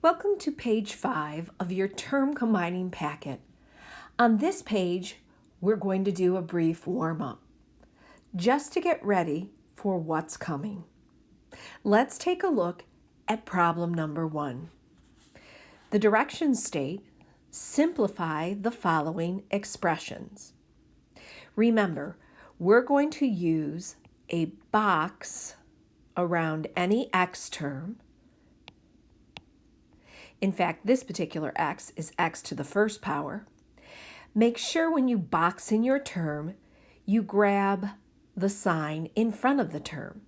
Welcome to page 5 of your term combining packet. On this page, we're going to do a brief warm-up, just to get ready for what's coming. Let's take a look at problem number 1. The directions state, simplify the following expressions. Remember, we're going to use a box around any x term. In fact, this particular x is x to the first power. Make sure when you box in your term, you grab the sign in front of the term.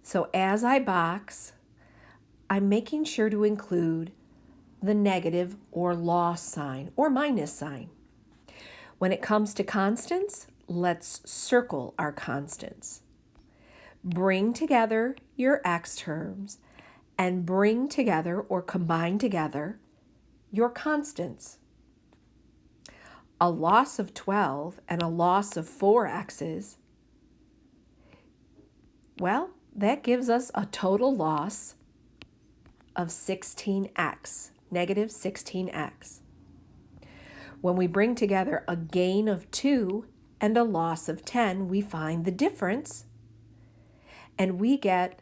So as I box, I'm making sure to include the negative or loss sign or minus sign. When it comes to constants, let's circle our constants. Bring together your x terms and bring together or combine together your constants. A loss of 12 and a loss of 4 x's, well, that gives us a total loss of 16x, negative 16x. When we bring together a gain of 2 and a loss of 10, we find the difference, and we get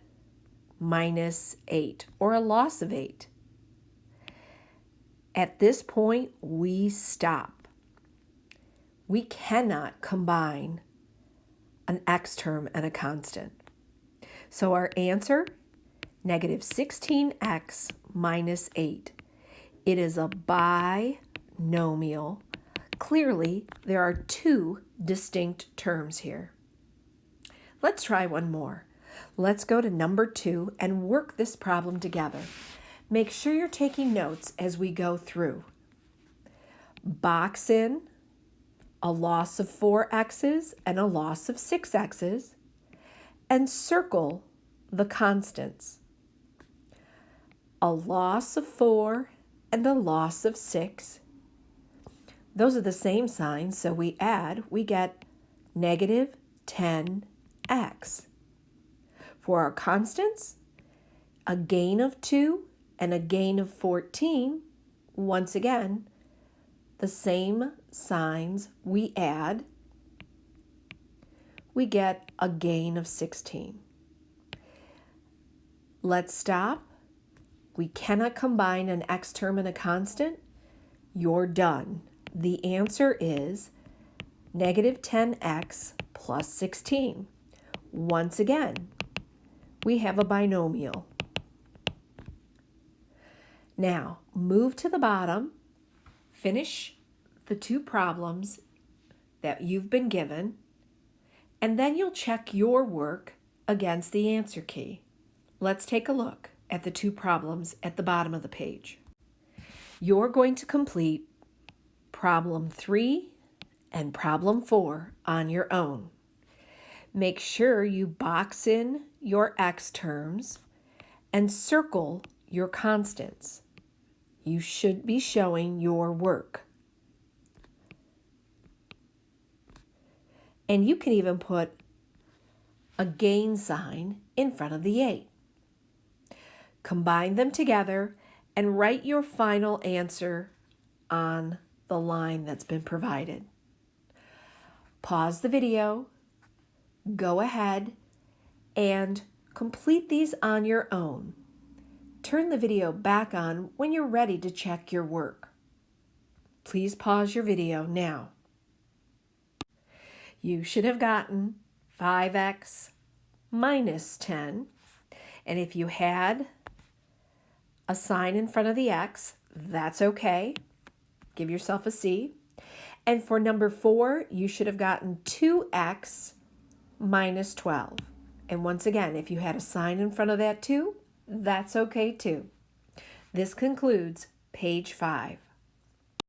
minus 8, or a loss of 8. At this point, we stop. We cannot combine an x term and a constant. So our answer, negative 16x minus 8. It is a binomial. Clearly, there are 2 distinct terms here. Let's try one more. Let's go to number 2 and work this problem together. Make sure you're taking notes as we go through. Box in a loss of 4 x's and a loss of 6 x's, and circle the constants. A loss of 4 and a loss of 6. Those are the same signs, so we add, we get negative 10x. For our constants, a gain of 2 and a gain of 14, once again, the same signs we add, we get a gain of 16. Let's stop. We cannot combine an x term and a constant. You're done. The answer is negative 10x plus 16. Once again, we have a binomial. Now, move to the bottom, finish the 2 problems that you've been given, and then you'll check your work against the answer key. Let's take a look at the 2 problems at the bottom of the page. You're going to complete problem 3 and problem 4 on your own. Make sure you box in your x terms and circle your constants. You should be showing your work. And you can even put a gain sign in front of the 8. Combine them together and write your final answer on the line that's been provided. Pause the video, go ahead, and complete these on your own. Turn the video back on when you're ready to check your work. Please pause your video now. You should have gotten 5x minus 10, and if you had a sign in front of the x, that's okay. Give yourself a C. And for number 4, you should have gotten 2x minus 12. And once again, if you had a sign in front of that 2, that's okay too. This concludes page 5.